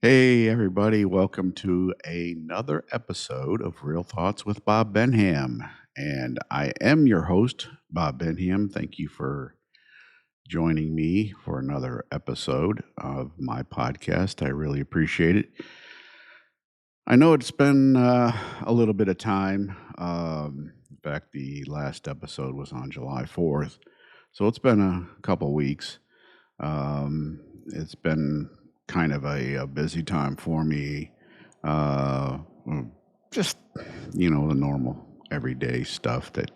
Hey, everybody, welcome to another episode of Real Thoughts with Bob Benham. And I am your host, Bob Benham. Thank you for joining me for another episode of my podcast. I really appreciate it. I know it's been a little bit of time. In fact, the last episode was on July 4th. So it's been a couple weeks. It's been kind of a busy time for me. Well, just, the normal everyday stuff that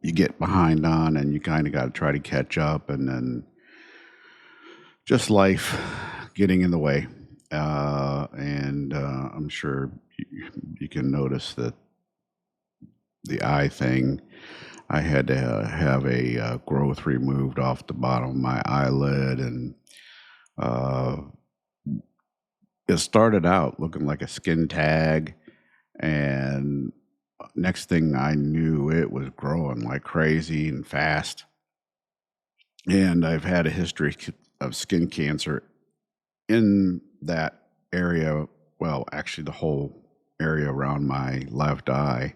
you get behind on and you kind of got to try to catch up, and then just life getting in the way. And I'm sure you can notice that the eye thing, I had to have a growth removed off the bottom of my eyelid, and uh, it started out looking like a skin tag, and next thing I knew, it was growing like crazy and fast. And I've had a history of skin cancer in that area. Well, actually, the whole area around my left eye.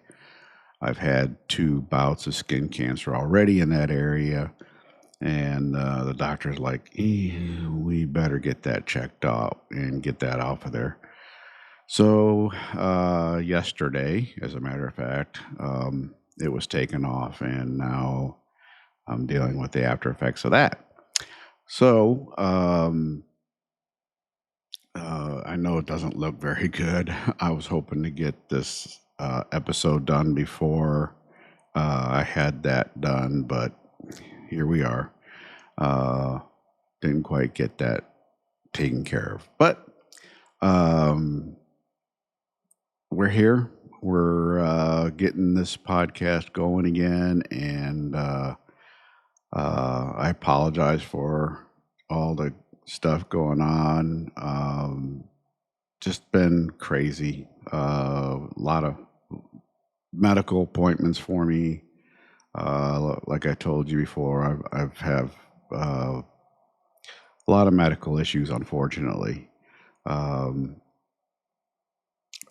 I've had 2 bouts of skin cancer already in that area. And the doctor's like, we better get that checked out and get that off of there. So yesterday, as a matter of fact, it was taken off, and now I'm dealing with the after effects of that. So I know it doesn't look very good. I was hoping to get this episode done before I had that done, but here we are. Uh, didn't quite get that taken care of, but um, we're here. We're getting this podcast going again, and I apologize for all the stuff going on. Just been crazy. A lot of medical appointments for me. Like I told you before, I've have a lot of medical issues, unfortunately. Um,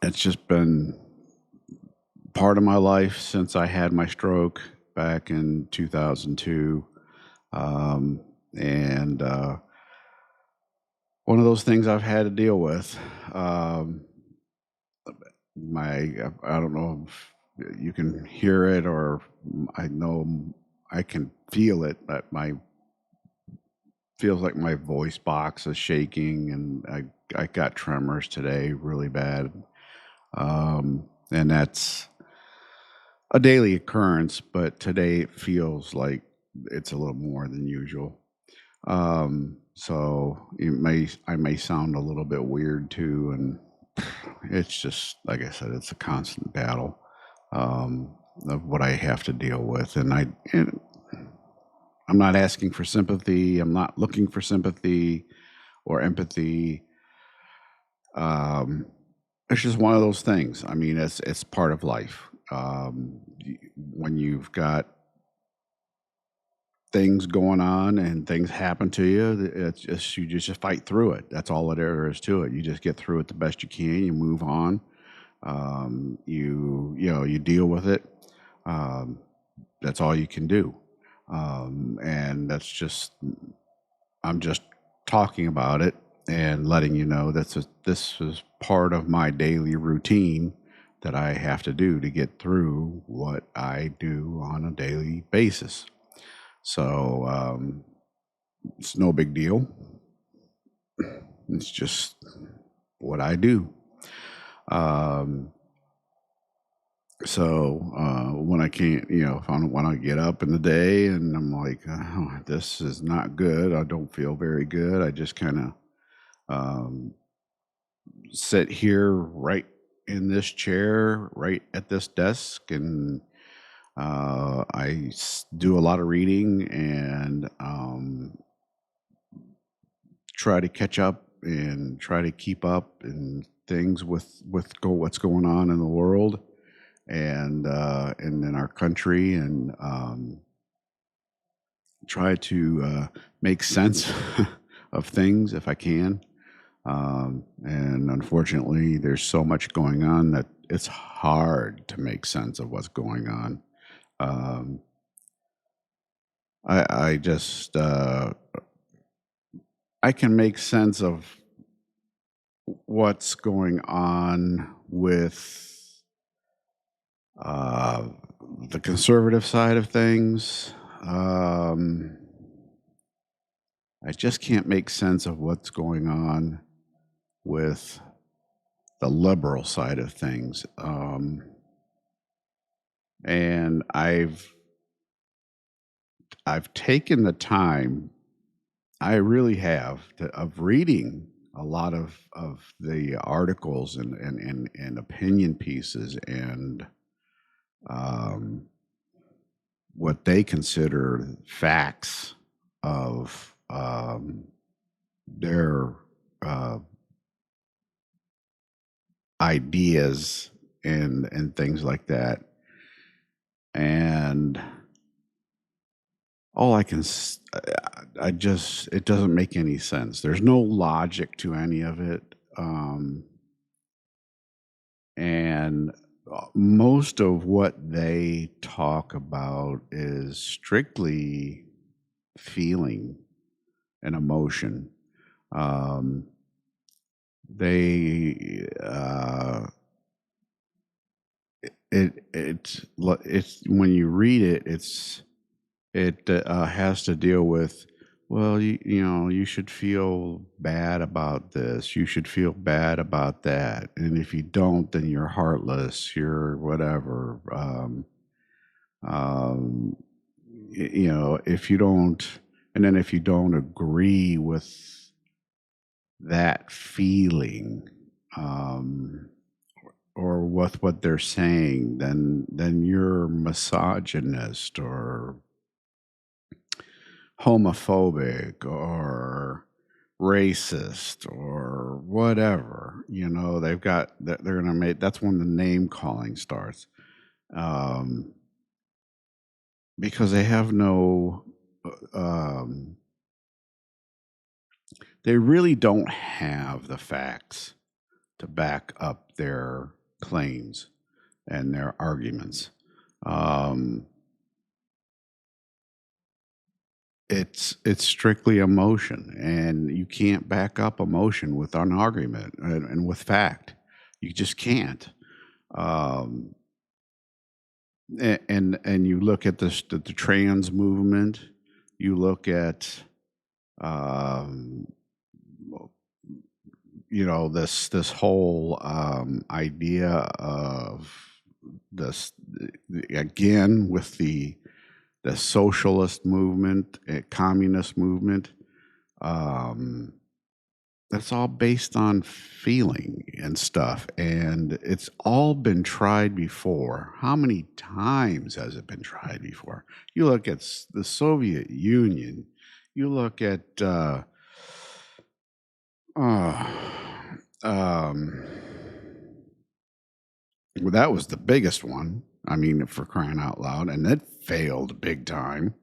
it's just been part of my life since I had my stroke back in 2002. And one of those things I've had to deal with. I don't know if you can hear it, or I know I can feel it, that my feels like my voice box is shaking, and I got tremors today really bad. And that's a daily occurrence, but today it feels like it's a little more than usual. So I may sound a little bit weird too, and it's just like I said, it's a constant battle of what I have to deal with, and I'm not asking for sympathy. I'm not looking for sympathy or empathy. Um, it's just one of those things. I mean, it's part of life. When you've got things going on and things happen to you, it's just you just fight through it. That's all there is to it. You just get through it the best you can. You move on. You deal with it. Um, that's all you can do. And that's just I'm just talking about it and letting you know this is part of my daily routine that I have to do to get through what I do on a daily basis. So it's no big deal. It's just what I do. Um, so when I can't, if I don't want to get up in the day and I'm like, oh, this is not good. I don't feel very good. I just kind of um, sit here right in this chair, right at this desk, and do a lot of reading and try to catch up and try to keep up in things with what's going on in the world and in our country, and try to make sense of things if I can. And unfortunately, there's so much going on that it's hard to make sense of what's going on. Um, I just I can make sense of what's going on with uh, the conservative side of things. Um, I just can't make sense of what's going on with the liberal side of things. And I've taken the time, I really have, of reading a lot of the articles and opinion pieces and um, what they consider facts of their uh, ideas and things like that. And all I can, I just, it doesn't make any sense. There's no logic to any of it. And most of what they talk about is strictly feeling and emotion. Um, they, it's when you read it, it has to deal with, well, you know, you should feel bad about this. You should feel bad about that. And if you don't, then you're heartless. You're whatever. Um, you know, if you don't, and then if you don't agree with that feeling, um, or with what they're saying, then you're misogynist or homophobic or racist or whatever. You know, they've got that, they're going to make, that's when the name calling starts. um, because they have no um, they really don't have the facts to back up their claims and their arguments. um, it's strictly emotion, and you can't back up emotion with an argument and with fact. You just can't. Um, and you look at the trans movement. You look at um, you know, this whole idea of this again with the socialist movement, communist movement. Um, that's all based on feeling and stuff, and it's all been tried before. How many times has it been tried before? You look at the Soviet Union. You look at uh, um, well, that was the biggest one. I mean, for crying out loud, and it failed big time.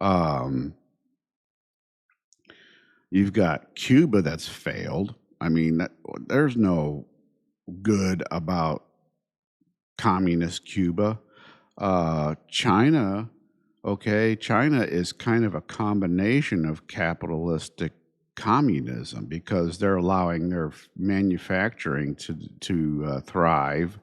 Um, you've got Cuba that's failed. I mean, there's no good about communist Cuba. China, okay, China is kind of a combination of capitalistic communism because they're allowing their manufacturing to thrive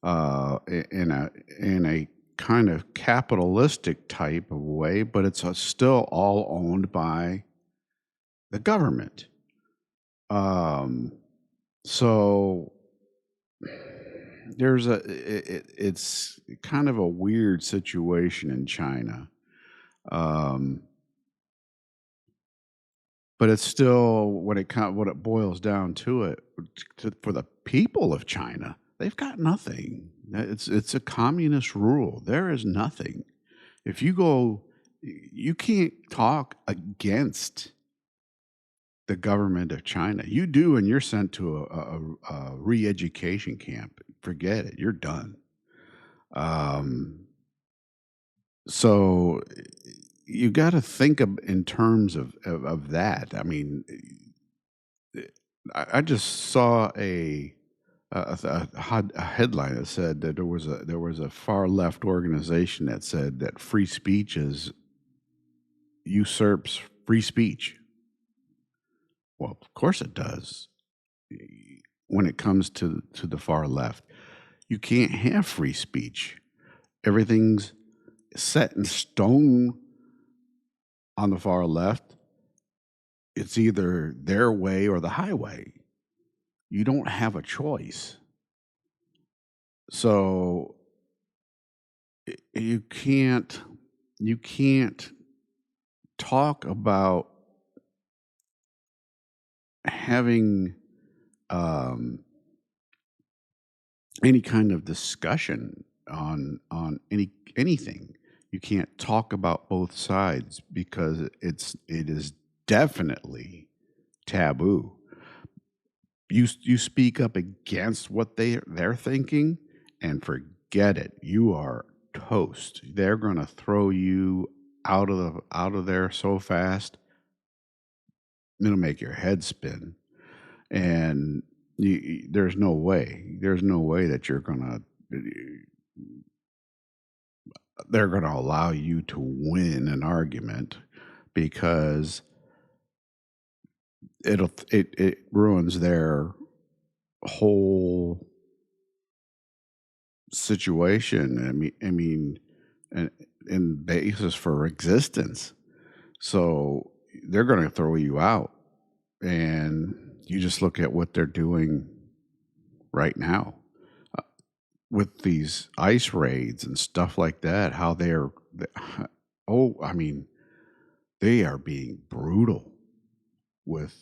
in a kind of capitalistic type of way, but it's still all owned by the government. Um, so it's kind of a weird situation in China. Um, but it's still what it boils down to it for the people of China, they've got nothing. It's a communist rule. There is nothing. If you go, you can't talk against the government of China. You do, and you're sent to a re-education camp. Forget it. You're done. Um, so you got to think of in terms of that. I mean, I just saw a headline that said that there was a far left organization that said that free speech is usurps free speech. Well, of course it does. When it comes to the far left, you can't have free speech. Everything's set in stone on the far left. It's either their way or the highway. You don't have a choice. So you can't talk about having um, any kind of discussion on anything. You can't talk about both sides because it is definitely taboo. You speak up against what they're thinking, and forget it. You are toast. They're going to throw you out of there so fast it'll make your head spin. And there's no way that they're gonna allow you to win an argument, because it ruins their whole situation. I mean, and basis for existence. So they're going to throw you out, and you just look at what they're doing right now with these ice raids and stuff like that. How they're oh, I mean, they are being brutal with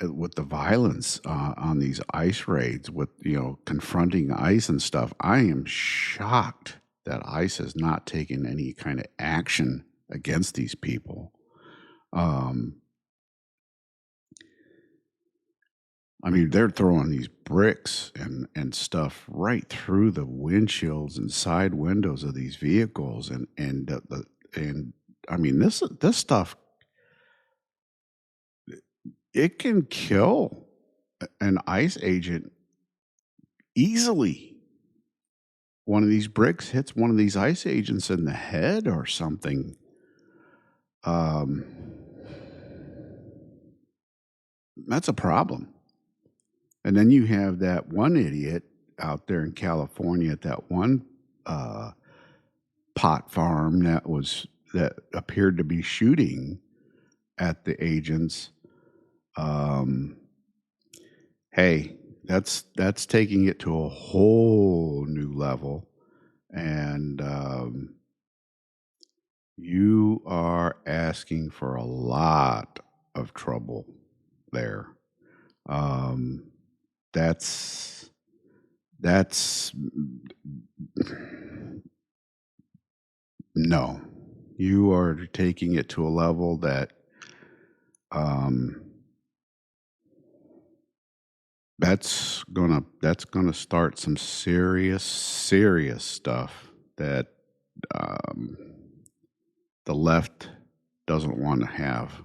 with the violence on these ice raids, with confronting ICE and stuff. I am shocked that ICE has not taken any kind of action against these people. Um, I mean, they're throwing these bricks and stuff right through the windshields and side windows of these vehicles, and I mean, this stuff, it can kill an ICE agent easily. One of these bricks hits one of these ICE agents in the head or something. Um, that's a problem. And then you have that one idiot out there in California at that one uh, pot farm that appeared to be shooting at the agents. Um, hey, that's taking it to a whole new level, and you are asking for a lot of trouble there. Um, that's no. You are taking it to a level that um, that's gonna start some serious stuff that um, the left doesn't want to have,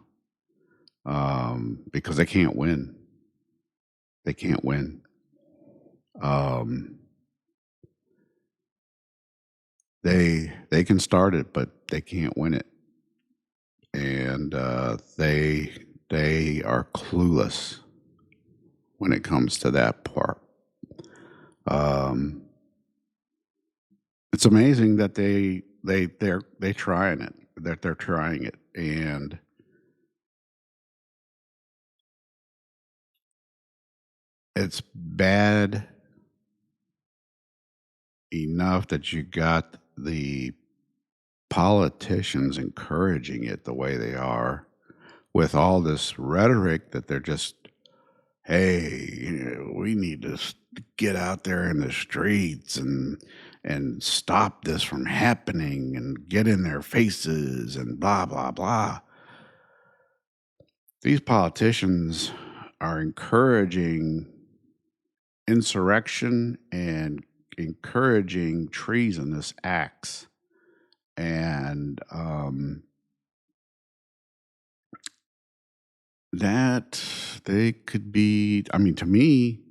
because they can't win. They can't win. Um, they can start it, but they can't win it, and they are clueless when it comes to that part. Um, it's amazing that they're trying it. That they're trying it, and it's bad enough that you got the politicians encouraging it the way they are, with all this rhetoric that they're just, hey, we need to get out there in the streets and stop this from happening and get in their faces and blah blah blah. These politicians are encouraging insurrection and encouraging treasonous acts, and that they could be, I mean, to me,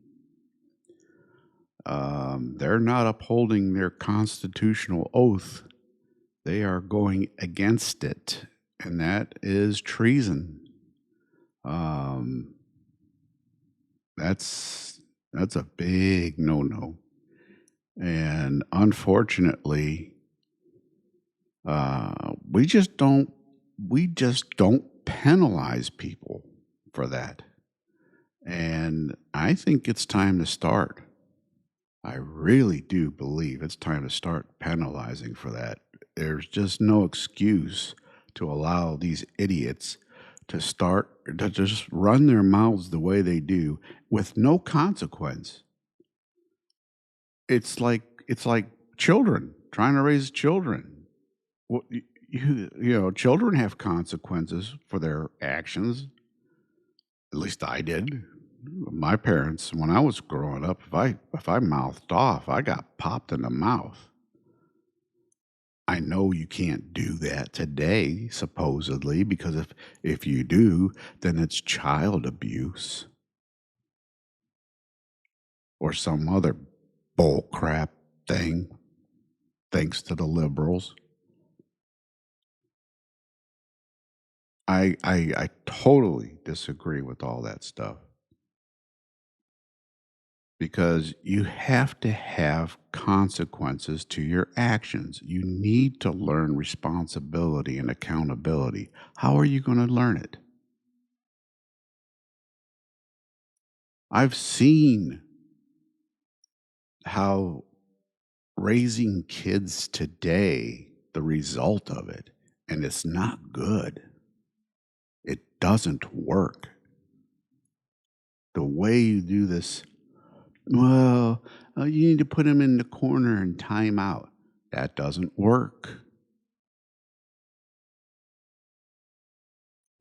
they're not upholding their constitutional oath. They are going against it, and that is treason. Um, that's a big no-no, and unfortunately, we just don't penalize people for that, and I think it's time to start. I really do believe it's time to start penalizing for that. There's just no excuse to allow these idiots to just run their mouths the way they do with no consequence. It's like children trying to raise children. Well, children have consequences for their actions. At least I did. My parents, when I was growing up, if I mouthed off, I got popped in the mouth. I know you can't do that today, supposedly, because if you do, then it's child abuse or some other bull crap thing, thanks to the liberals. I totally disagree with all that stuff because you have to have consequences to your actions. You need to learn responsibility and accountability. How are you going to learn it? I've seen how raising kids today, the result of it, and it's not good. It doesn't work. The way you do this, well, you need to put them in the corner and time out. That doesn't work.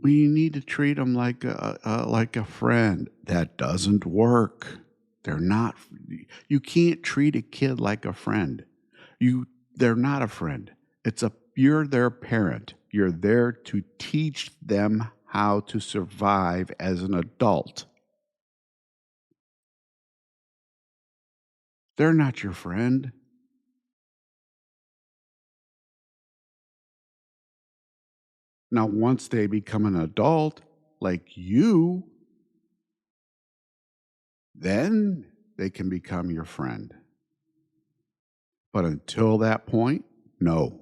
Well, you need to treat them like a friend. That doesn't work. They're not. You can't treat a kid like a friend. They're not a friend. You're their parent. You're there to teach them how to survive as an adult. They're not your friend. Now, once they become an adult like you, then they can become your friend. But until that point, no.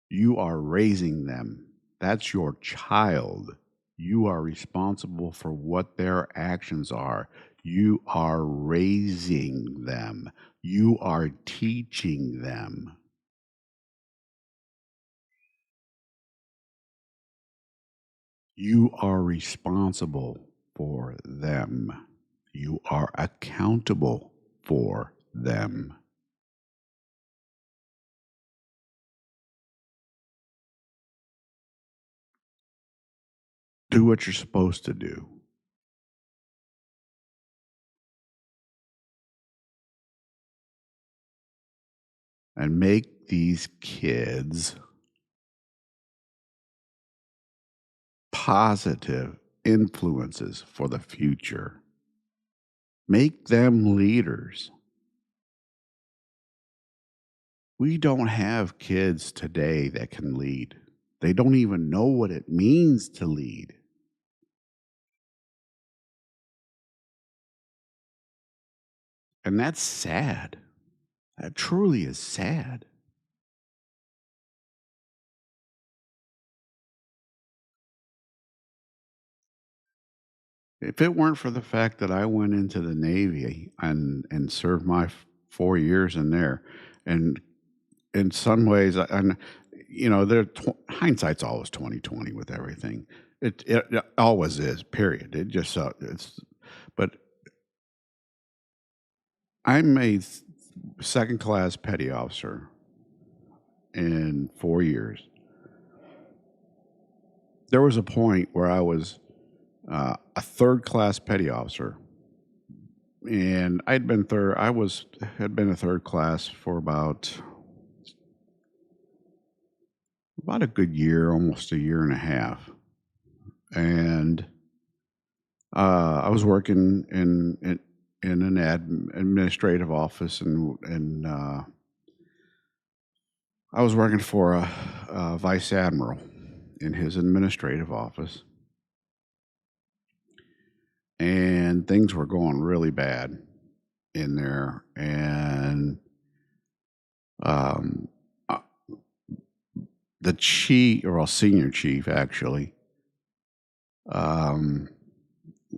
You are raising them. That's your child. You are responsible for what their actions are. You are raising them. You are teaching them. You are responsible for them. You are accountable for them. Do what you're supposed to do and make these kids positive influences for the future. Make them leaders. We don't have kids today that can lead. They don't even know what it means to lead. And that's sad. That truly is sad. If it weren't for the fact that I went into the Navy and served my 4 years in there, and in some ways, and hindsight's always 2020 with everything. It always is. Period. It just it's. But I'm a second class petty officer in 4 years. There was a point where I was a third class petty officer, and I'd been third. Had been a third class for about a good year, almost a year and a half, and I was working in an administrative office, and I was working for a vice admiral in his administrative office, and things were going really bad in there. And um, uh, the chief, or senior chief, actually, um,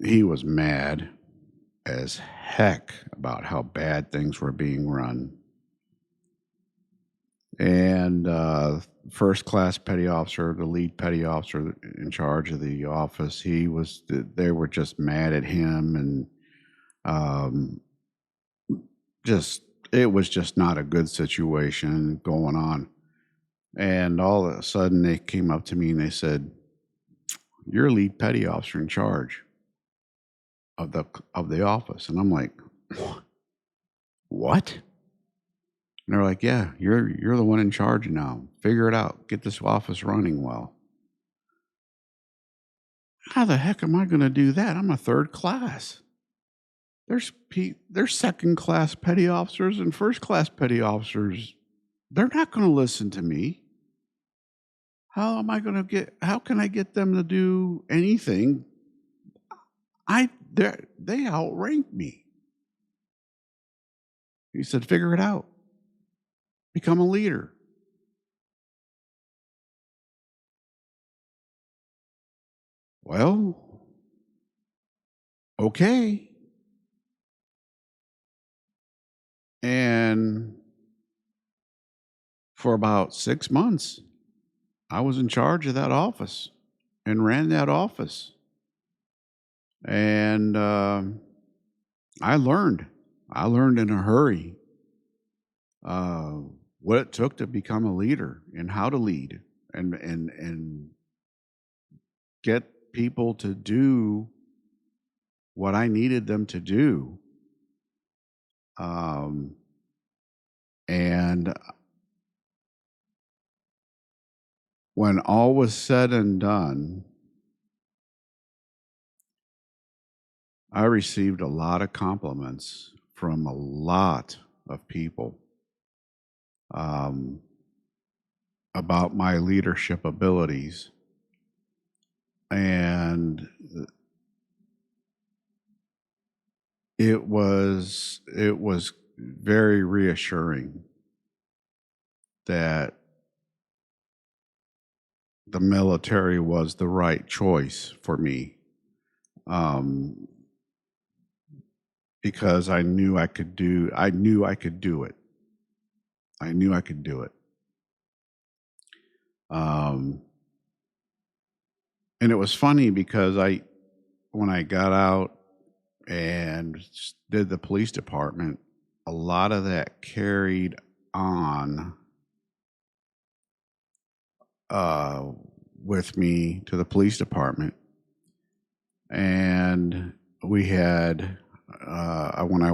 he was mad as heck about how bad things were being run. And first class petty officer, the lead petty officer in charge of the office, they were just mad at him, and um, just it was just not a good situation going on. And all of a sudden, they came up to me and they said, "You're lead petty officer in charge of the office," and I'm like, "What?" And they're like, "Yeah, you're the one in charge now. Figure it out. Get this office running well." How the heck am I going to do that? I'm a third class. There's second class petty officers and first class petty officers. They're not going to listen to me. How can I get them to do anything? They outrank me. He said, "Figure it out. Become a leader." Well, okay. And for about 6 months, I was in charge of that office and ran that office. And I learned. I learned in a hurry uh, what it took to become a leader and how to lead, and get people to do what I needed them to do. Um, and when all was said and done, I received a lot of compliments from a lot of people um, about my leadership abilities. And it was very reassuring that the military was the right choice for me, um, because I knew I could do it. I knew I could do it. Um, and it was funny because when I got out and did the police department, a lot of that carried on uh, with me to the police department. And we had, when I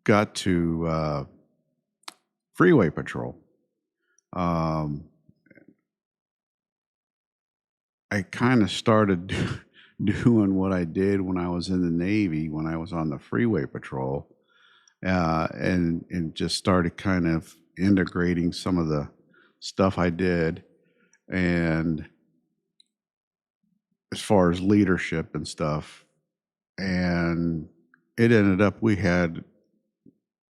got to freeway patrol, um, I kind of started doing what I did when I was in the Navy, when I was on the freeway patrol, and just started kind of integrating some of the stuff I did, and as far as leadership and stuff. And it ended up we had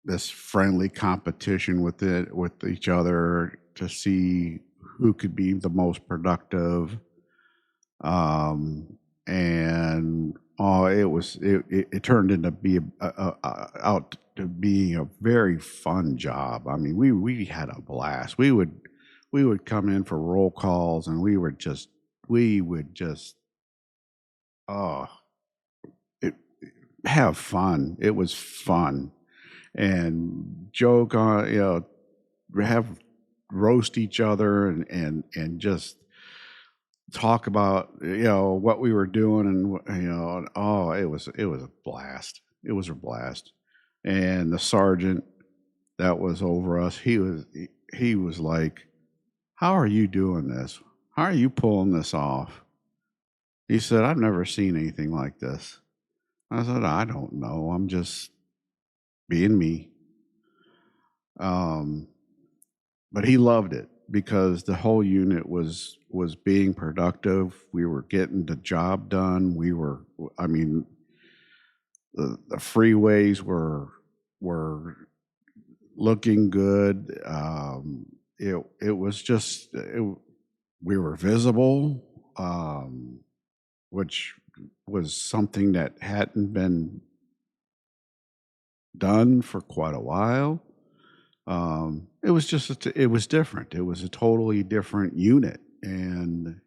this friendly competition with each other to see who could be the most productive. And it turned into be out to being a very fun job. I mean, we had a blast. We would come in for roll calls, and we would just oh it, have fun. It was fun, and joke on, have roast each other, and just talk about what we were doing, and oh, it was a blast. It was a blast. And the sergeant that was over us, he was like, "How are you doing this? How are you pulling this off?" He said, "I've never seen anything like this." I said, "I don't know. I'm just being me." Um, but he loved it because the whole unit was being productive. We were getting the job done. I mean, the freeways were looking good. It was just we were visible, which was something that hadn't been done for quite a while. It was it was different. It was a totally different unit, and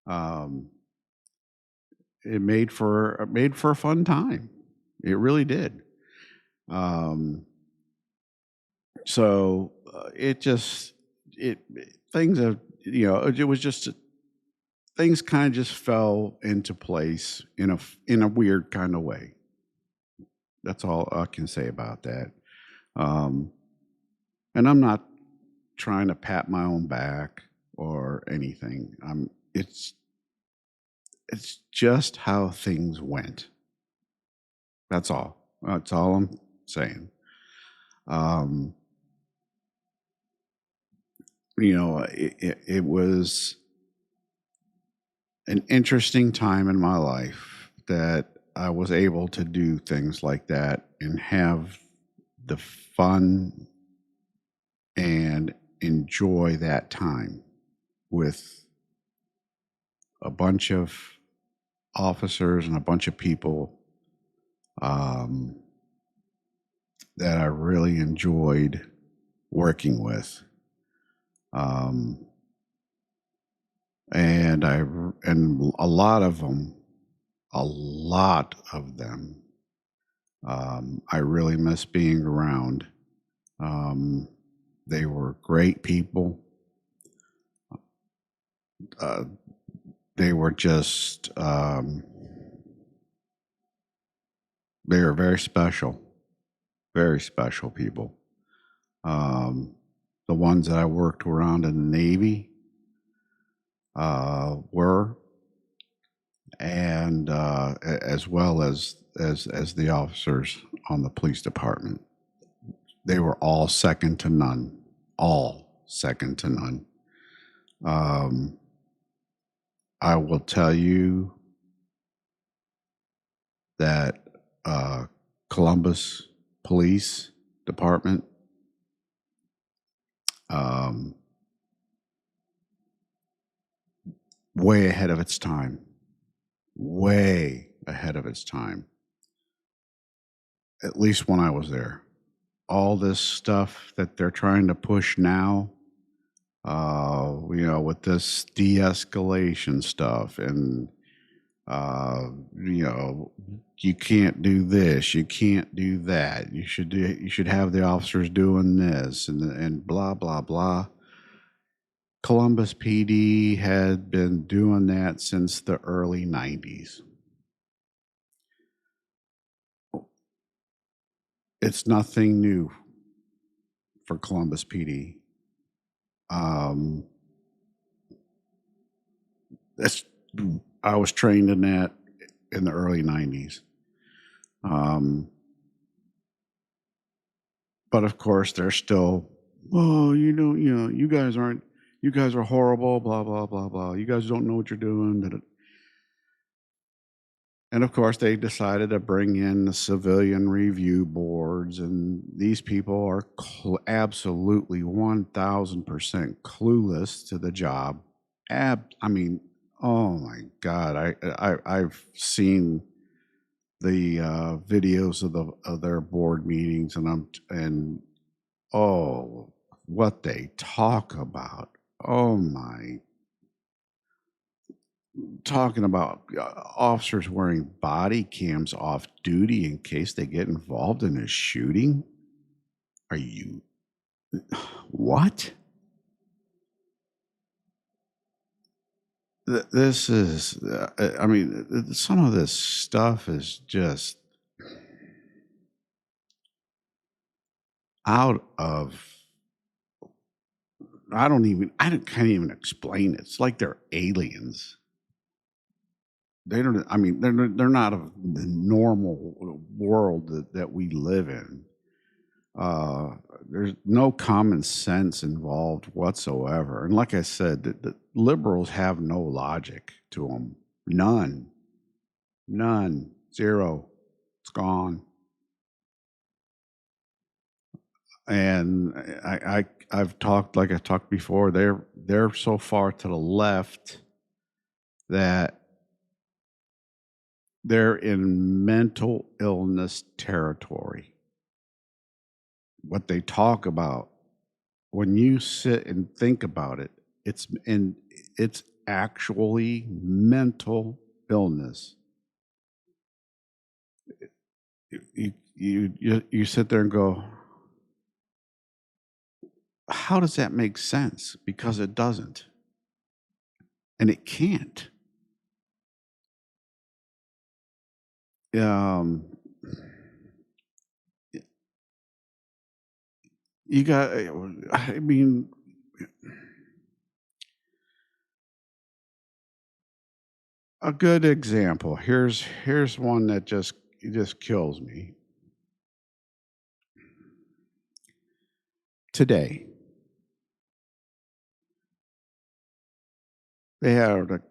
um, it made for a fun time. It really did. Um, it just it things have it was just things kind of just fell into place in a weird kind of way. That's all I can say about that. Um, and I'm not trying to pat my own back or anything. It's just how things went. That's all. That's all I'm saying. Um, it was an interesting time in my life that I was able to do things like that and have the fun and enjoy that time with a bunch of officers and a bunch of people um, that I really enjoyed working with. Um, and a lot of them, I really miss being around. Um, they were great people. Uh, they were just they were very special people. Um, the ones that I worked around in the Navy were, and as well as the officers on the police department, they were all second to none. All second to none. Um, I will tell you that Columbus Police Department um, way ahead of its time, way ahead of its time. At least when I was there, all this stuff that they're trying to push now, with this de-escalation stuff and uh, you know, you can't do this, you can't do that. You should have the officers doing this and blah blah blah. Columbus PD had been doing that since the early 90s. It's nothing new for Columbus PD. Um, that's I was trained in that in the early 90s. Um, but of course, they're still, oh, you guys are horrible, blah, blah, blah, blah. You guys don't know what you're doing. And of course, they decided to bring in the civilian review boards, and these people are absolutely 1000% clueless to the job. I mean, oh my God, I've seen the videos of their board meetings, and oh, what they talk about. Oh my, talking about officers wearing body cams off duty in case they get involved in a shooting. Are you what? This is, I mean, some of this stuff is just out of, can't even explain it. It's like they're aliens. they don't. I mean, they're not of the normal world that we live in. Uh, there's no common sense involved whatsoever. And like I said, the liberals have no logic to them. None. None. Zero. It's gone. And I've talked, like I talked before, they're so far to the left that they're in mental illness territory. What they talk about, when you sit and think about it, it's actually mental illness. You sit there and go, how does that make sense? Because it doesn't, and it can't. Um, you got. I mean, a good example. Here's one that just kills me. Today, they had a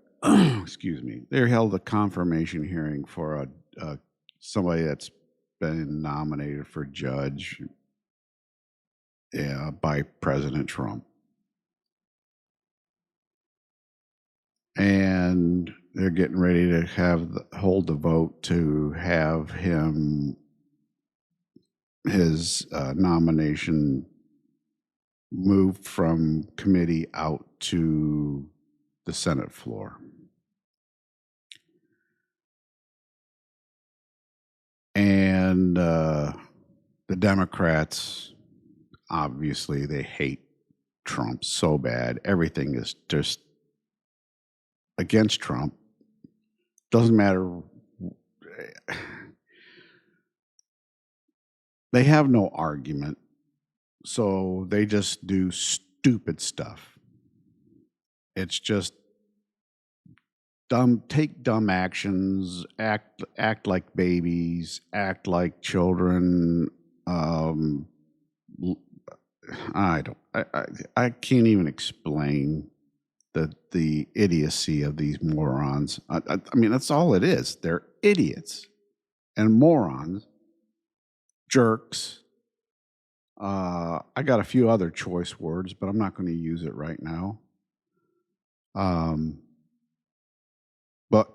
excuse me. They held a confirmation hearing for a somebody that's been nominated for judge, by President Trump, and they're getting ready to hold the vote to have his nomination moved from committee out to the Senate floor. And the Democrats, obviously, they hate Trump so bad. Everything is just against Trump. Doesn't matter. They have no argument, so they just do stupid stuff. It's just take dumb actions, act like babies, act like children. I don't I can't even explain the idiocy of these morons. I mean, that's all it is. They're idiots and morons, jerks. I got a few other choice words, but I'm not going to use it right now. But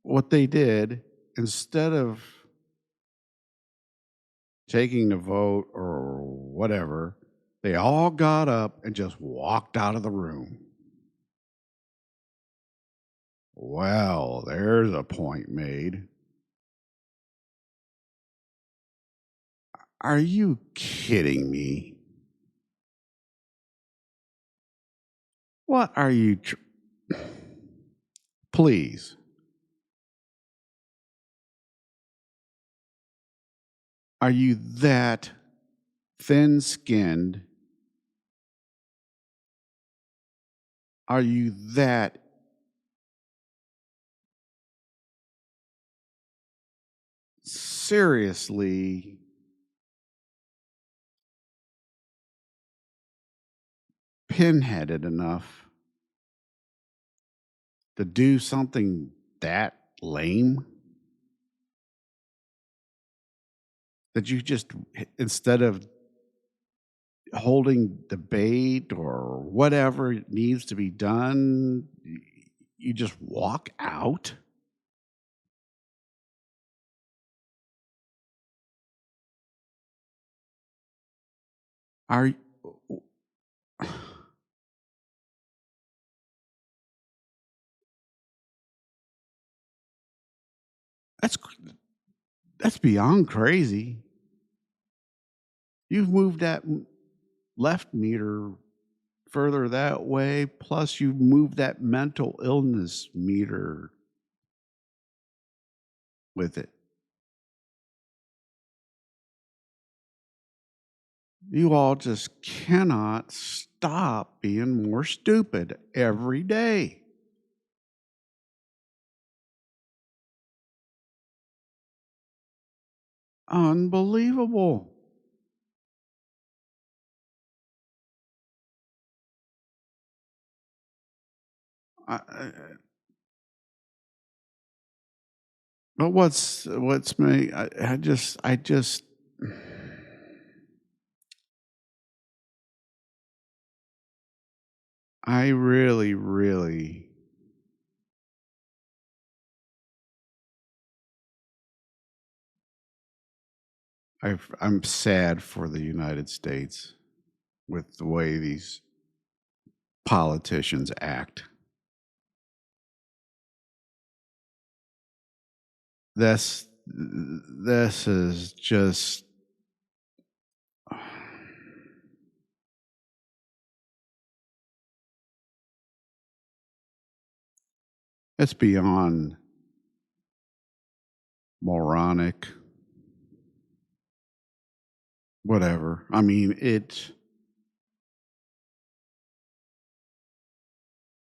what they did, instead of taking the vote or whatever, they all got up and just walked out of the room. Well, there's a point made. Are you kidding me? What are you? Please. Are you that thin skinned? Are you that seriously pinheaded enough to do something that lame? That you just, instead of holding debate or whatever needs to be done, you just walk out? Are that's that's beyond crazy. You've moved that left meter further that way, plus you've moved that mental illness meter with it. You all just cannot stop being more stupid every day. Unbelievable. I but what's me I just I really, really I'm sad for the United States with the way these politicians act. This is just it's beyond moronic, whatever. I mean,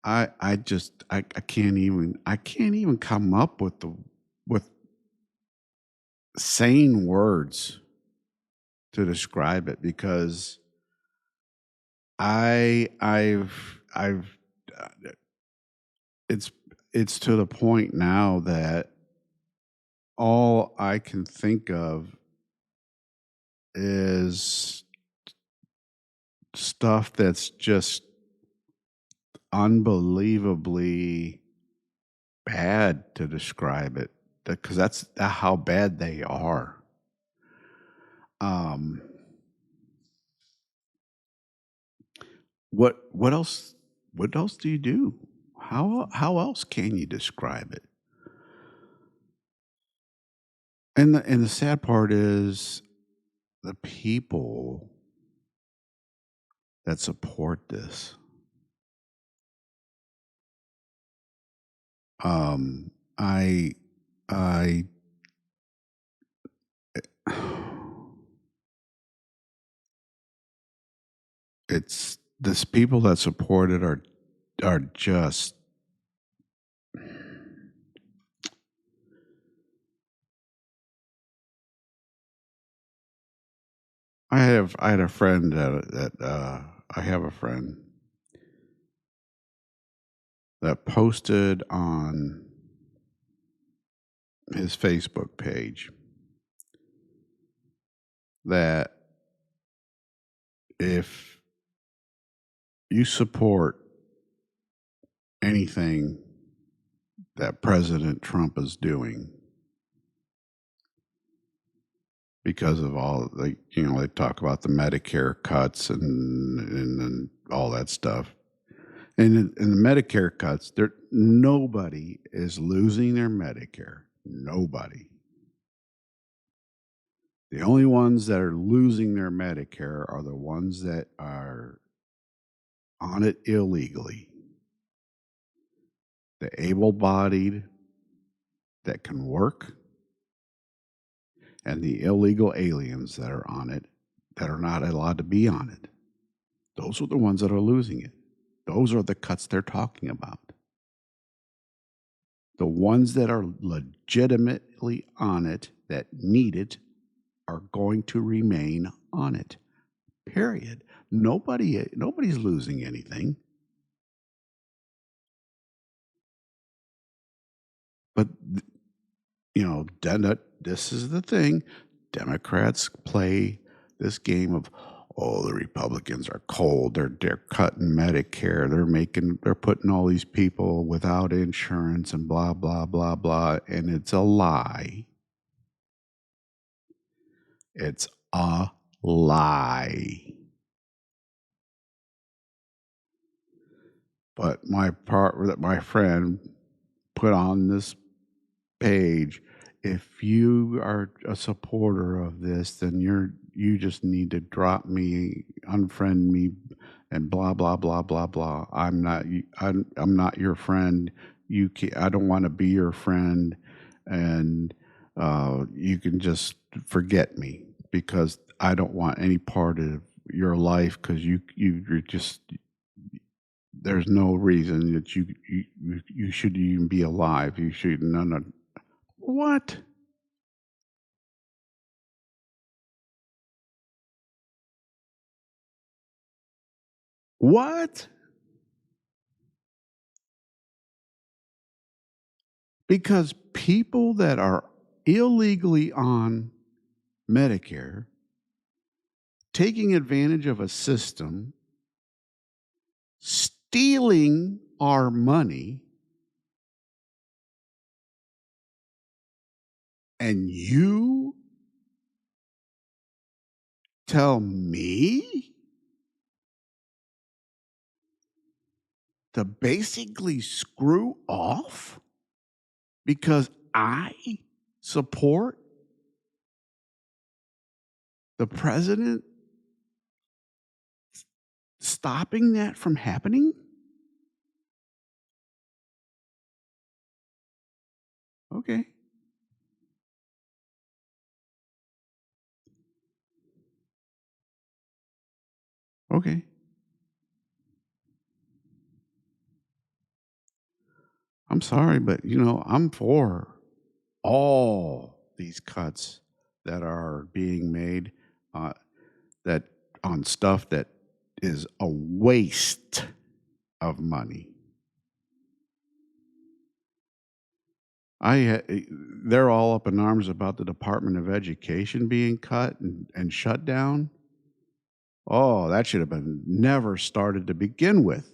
I can't even come up with the with sane words to describe it because I've it's it's to the point now that all I can think of is stuff that's just unbelievably bad to describe it because that's how bad they are. Um, what else? What else do you do? How else can you describe it? And the sad part is the people that support this. Um, I I it's this people that support it are just I had a friend I have a friend that posted on his Facebook page that if you support anything that President Trump is doing because of all the they talk about the Medicare cuts and all that stuff. And in the Medicare cuts, there nobody is losing their Medicare. Nobody. The only ones that are losing their Medicare are the ones that are on it illegally. The able-bodied that can work and the illegal aliens that are on it that are not allowed to be on it. Those are the ones that are losing it. Those are the cuts they're talking about. The ones that are legitimately on it that need it are going to remain on it. Period. Nobody's losing anything. But this is the thing. Democrats play this game of, oh, the Republicans are cold. They're cutting Medicare. They're putting all these people without insurance and blah blah blah blah. And it's a lie. It's a lie. But my friend put on this page, if you are a supporter of this, then you just need to drop me, unfriend me, and blah blah blah blah blah. I'm not your friend. I don't want to be your friend, and you can just forget me because I don't want any part of your life because you're just there's no reason that you should even be alive. You should none of what? What? Because people that are illegally on Medicare, taking advantage of a system, stealing our money, and you tell me to basically screw off because I support the president stopping that from happening? Okay. Okay. I'm sorry, but I'm for all these cuts that are being made uh, that on stuff that is a waste of money. They're all up in arms about the Department of Education being cut and shut down. Oh, that should have been never started to begin with.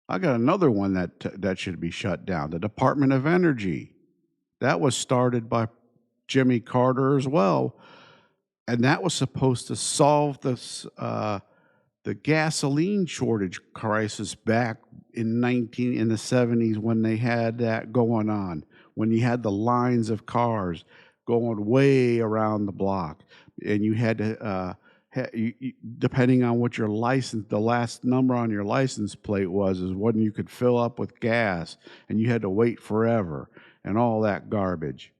I got another one that should be shut down. The Department of Energy. That was started by Jimmy Carter as well, and that was supposed to solve the gasoline shortage crisis back in the 70s when they had that going on, when you had the lines of cars going way around the block, and you had to depending on what your license, the last number on your license plate was, is when you could fill up with gas, and you had to wait forever and all that garbage.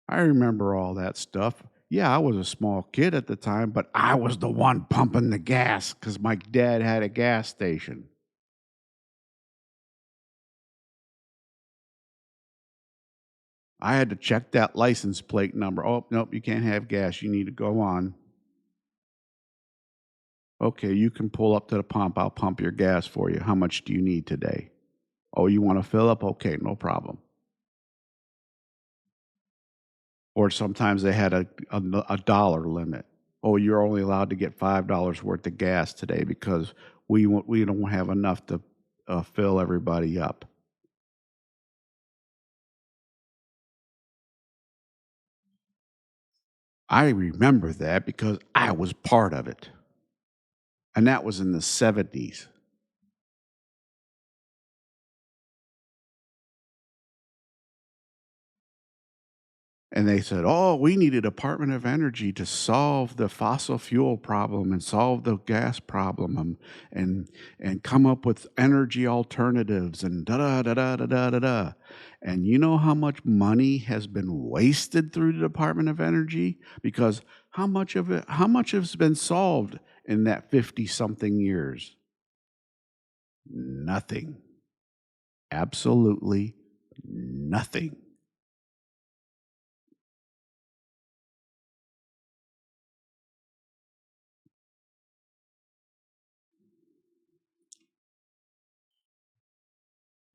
I remember all that stuff. Yeah, I was a small kid at the time, but I was the one pumping the gas because my dad had a gas station. I had to check that license plate number. Oh, nope, you can't have gas. You need to go on. Okay, you can pull up to the pump. I'll pump your gas for you. How much do you need today? Oh, you want to fill up? Okay, no problem. Or sometimes they had a dollar limit. Oh, you're only allowed to get $5 worth of gas today because we don't have enough to fill everybody up. I remember that because I was part of it, and that was in the 70s. And they said, "Oh, we need a Department of Energy to solve the fossil fuel problem and solve the gas problem, and come up with energy alternatives and da da da da da da da da." And you know how much money has been wasted through the Department of Energy? Because how much has been solved in that 50 something years? Nothing. Absolutely nothing.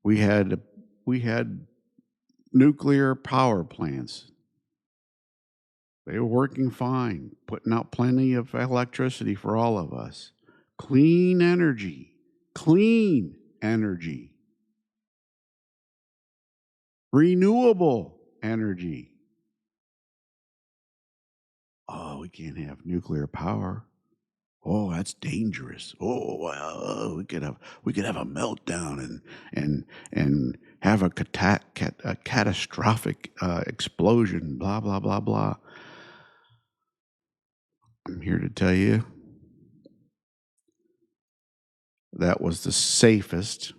We had we had nuclear power plants. They were working fine, putting out plenty of electricity for all of us. Clean energy, clean energy, renewable energy. Oh, we can't have nuclear power. Oh, that's dangerous. Oh, well, we could have a meltdown and have a catastrophic explosion. Blah blah blah blah. I'm here to tell you that was the safest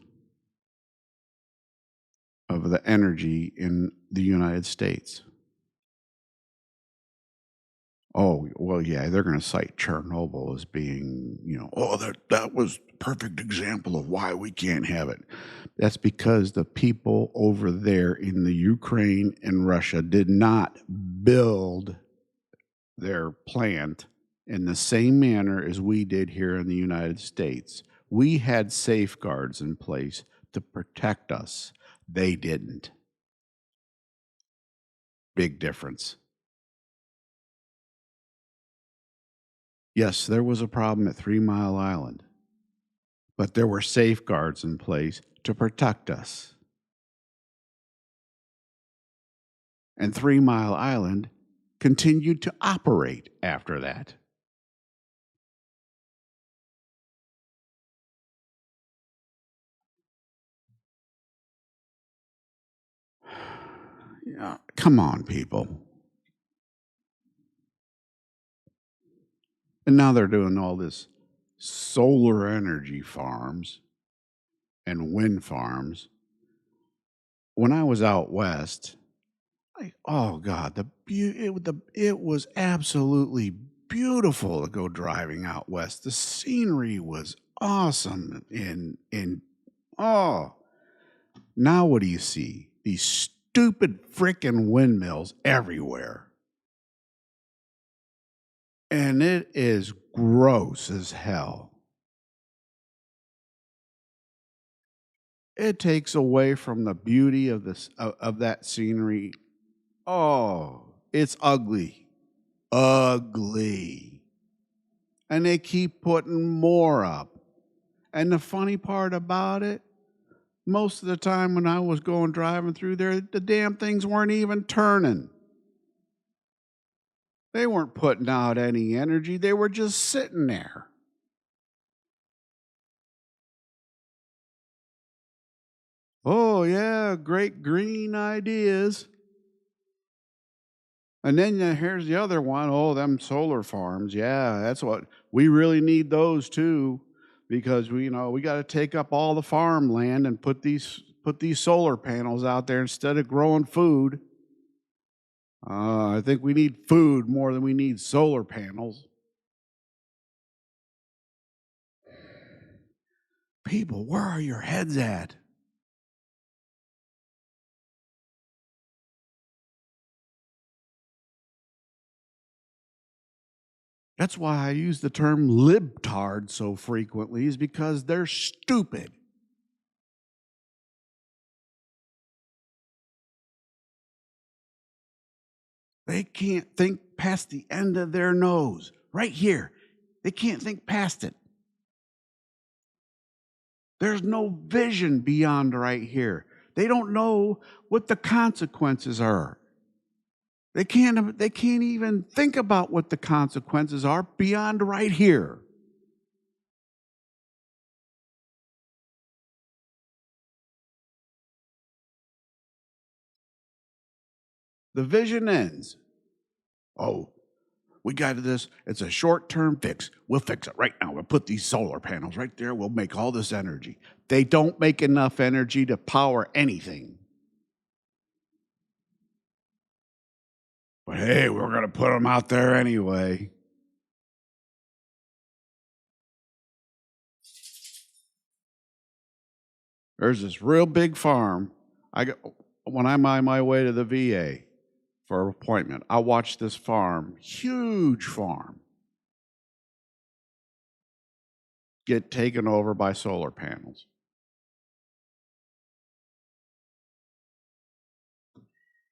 of the energy in the United States. Oh, well, yeah, they're going to cite Chernobyl as being, oh, that was a perfect example of why we can't have it. That's because the people over there in the Ukraine and Russia did not build their plant in the same manner as we did here in the United States. We had safeguards in place to protect us. They didn't. Big difference. Yes, there was a problem at 3 Mile Island, but there were safeguards in place to protect us. And 3 Mile Island continued to operate after that. Yeah, come on, people. And now they're doing all this solar energy farms and wind farms. When I was out west, oh God, it was absolutely beautiful to go driving out west. The scenery was awesome. Oh, now what do you see? These stupid frickin' windmills everywhere. And it is gross as hell. It takes away from the beauty of this of that scenery. Oh, it's ugly. Ugly. And they keep putting more up. And the funny part about it, most of the time when I was going driving through there, the damn things weren't even turning. They weren't putting out any energy. They were just sitting there. Oh, yeah, great green ideas. And then here's the other one. Oh, them solar farms. Yeah, that's what we really need those too, because we got to take up all the farmland and put these solar panels out there instead of growing food. I think we need food more than we need solar panels. People, where are your heads at? That's why I use the term libtard so frequently, is because they're stupid. They can't think past the end of their nose, right here. They can't think past it. There's no vision beyond right here. They don't know what the consequences are. They can't even think about what the consequences are beyond right here. The vision ends. Oh, we got this. It's a short-term fix. We'll fix it right now. We'll put these solar panels right there. We'll make all this energy. They don't make enough energy to power anything. But hey, we're going to put them out there anyway. There's this real big farm. When I'm on my way to the VA for an appointment, I watch this farm, huge farm, get taken over by solar panels.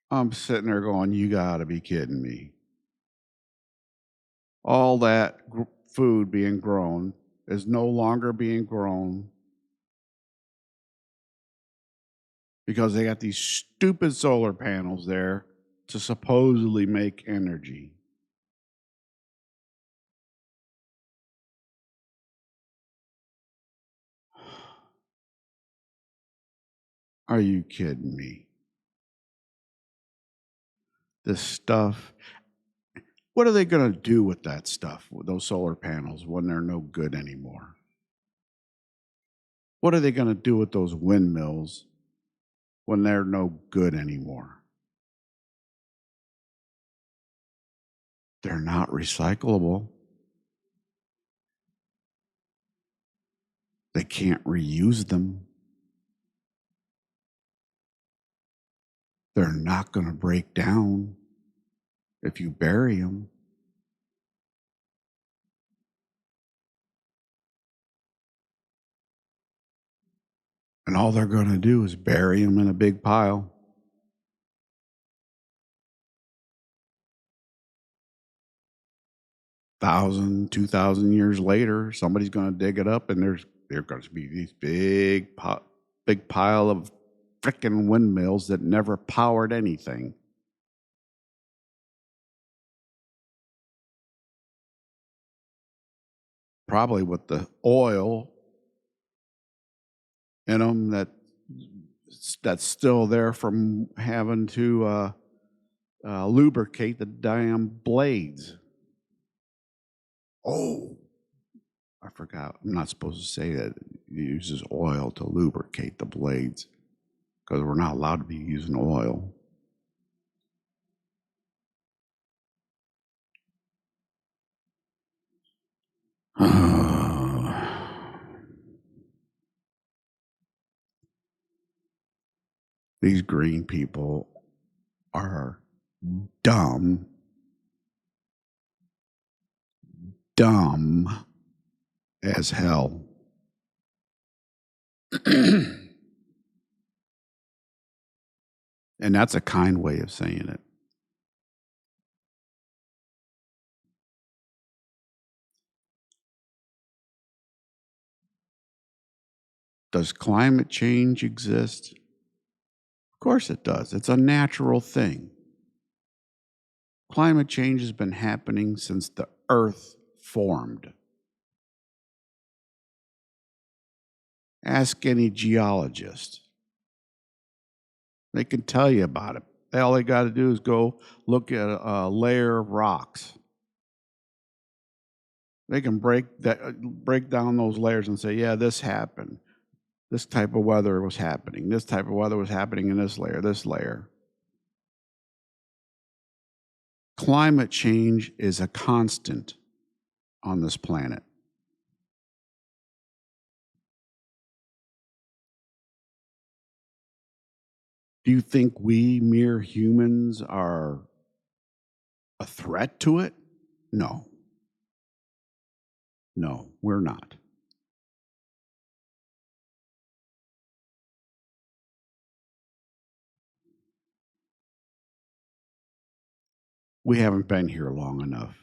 I'm sitting there going, you got to be kidding me. All that food being grown is no longer being grown because they got these stupid solar panels there to supposedly make energy. Are you kidding me? This stuff, what are they going to do with that stuff, with those solar panels, when they're no good anymore? What are they going to do with those windmills when they're no good anymore? They're not recyclable. They can't reuse them. They're not going to break down if you bury them. And all they're going to do is bury them in a big pile. Thousand, 2,000 years later, somebody's going to dig it up, and there's going to be these big pile of frickin' windmills that never powered anything. Probably with the oil in them that's still there from having to lubricate the damn blades. Oh, I forgot. I'm not supposed to say that it uses oil to lubricate the blades because we're not allowed to be using oil. These green people are dumb as hell. And that's a kind way of saying it. Does climate change exist? Of course it does. It's a natural thing. Climate change has been happening since the Earth formed. Ask any geologist. They can tell you about it. All they got to do is go look at a layer of rocks. They can break down those layers and say, yeah, this happened. This type of weather was happening. This type of weather was happening in this layer. Climate change is a constant on this planet. Do you think we mere humans are a threat to it? No. No, we're not. We haven't been here long enough.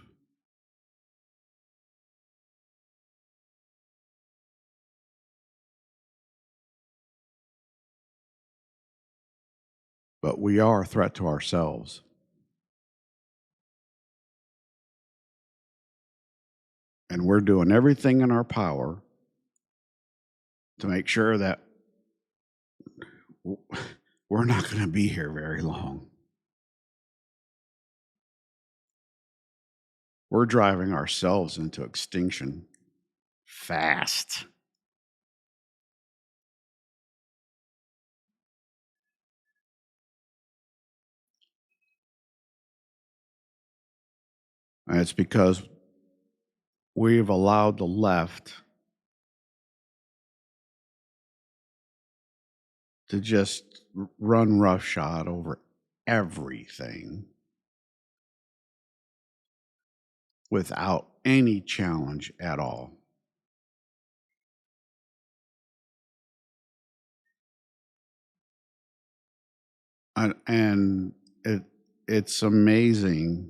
But we are a threat to ourselves. And we're doing everything in our power to make sure that we're not going to be here very long. We're driving ourselves into extinction fast. And it's because we've allowed the left to just run roughshod over everything without any challenge at all. And it's amazing.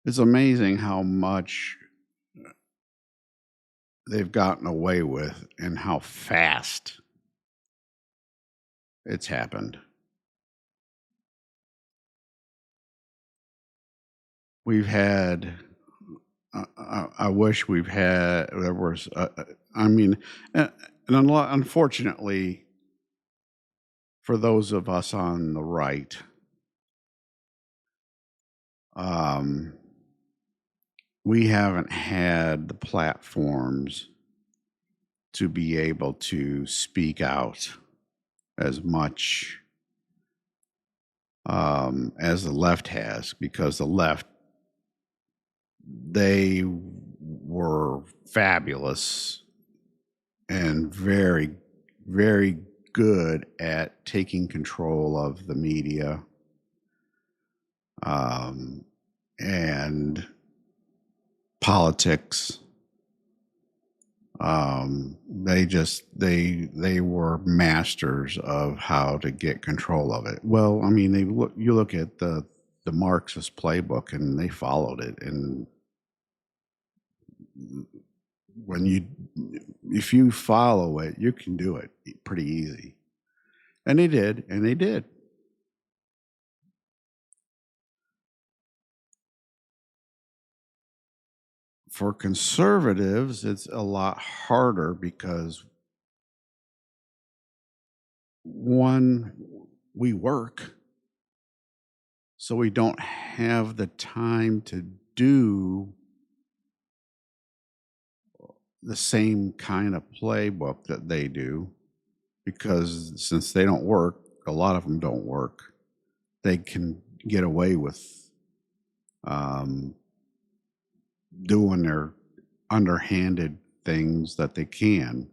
It's amazing how much they've gotten away with and how fast it's happened. We've had, I wish we've had, there was, I mean, and unfortunately, for those of us on the right, we haven't had the platforms to be able to speak out as much as the left has, because the left, they were fabulous and very, very good at taking control of the media. And politics. They were masters of how to get control of it. Well, I mean, you look at the Marxist playbook, and they followed it. And when if you follow it, you can do it pretty easy. And they did, and they did. For conservatives, it's a lot harder because one, we work, so we don't have the time to do the same kind of playbook that they do, because since they don't work, a lot of them don't work, they can get away with doing their underhanded things that they can.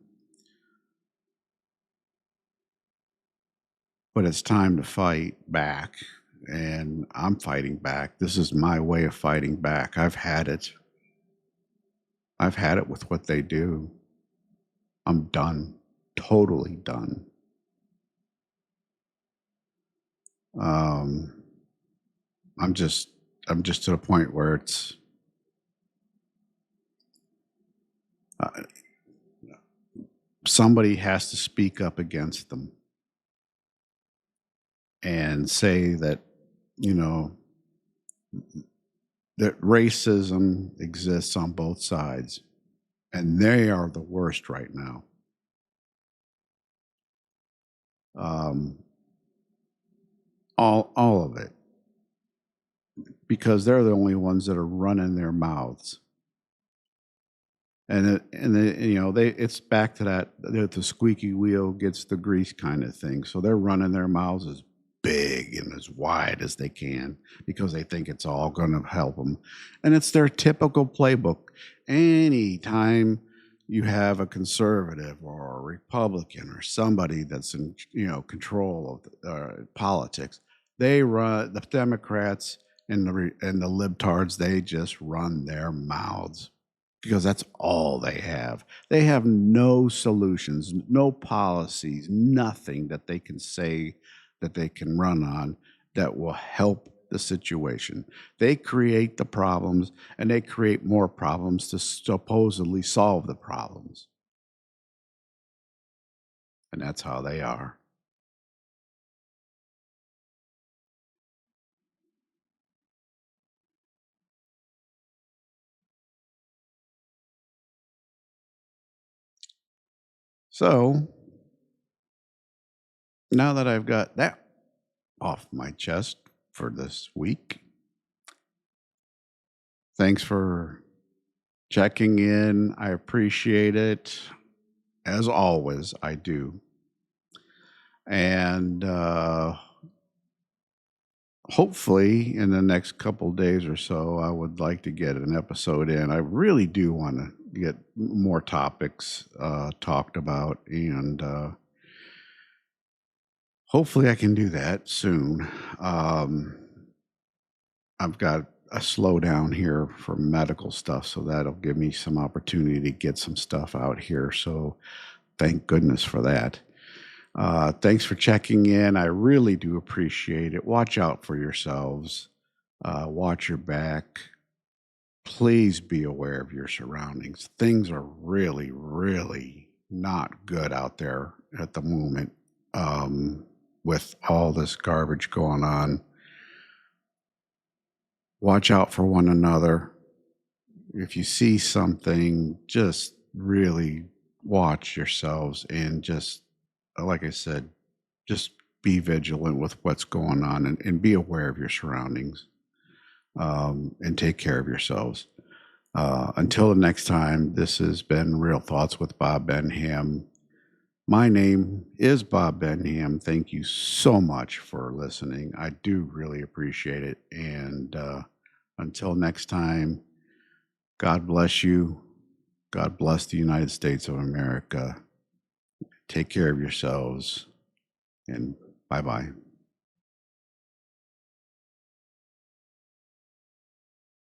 But it's time to fight back, and I'm fighting back. This is my way of fighting back. I've had it with what they do. I'm done, totally done. I'm just to the point where it's somebody has to speak up against them and say that, that racism exists on both sides, and they are the worst right now. All of it, because they're the only ones that are running their mouths. And it's back to that the squeaky wheel gets the grease kind of thing. So they're running their mouths as big and as wide as they can because they think it's all going to help them. And it's their typical playbook. Anytime you have a conservative or a Republican or somebody that's in control of politics, they run the Democrats and the libtards. They just run their mouths because that's all they have. They have no solutions, no policies, nothing that they can say that they can run on that will help the situation. They create the problems, and they create more problems to supposedly solve the problems. And that's how they are. So now that I've got that off my chest for this week, thanks for checking in. I appreciate it. As always, I do. And hopefully in the next couple days or so, I would like to get an episode in. I really do want to get more topics talked about, and hopefully I can do that soon. I've got a slowdown here for medical stuff, so that'll give me some opportunity to get some stuff out here. So thank goodness for that. Thanks for checking in. I really do appreciate it. Watch out for yourselves. Watch your back. Please be aware of your surroundings. Things are really, really not good out there at the moment with all this garbage going on. Watch out for one another. If you see something, just really watch yourselves and just, like I said, just be vigilant with what's going on and be aware of your surroundings and take care of yourselves. Until the next time, this has been Real Thoughts with Bob Benham. My name is Bob Benham. Thank you so much for listening. I do really appreciate it. And until next time, God bless you. God bless the United States of America. Take care of yourselves, and bye-bye.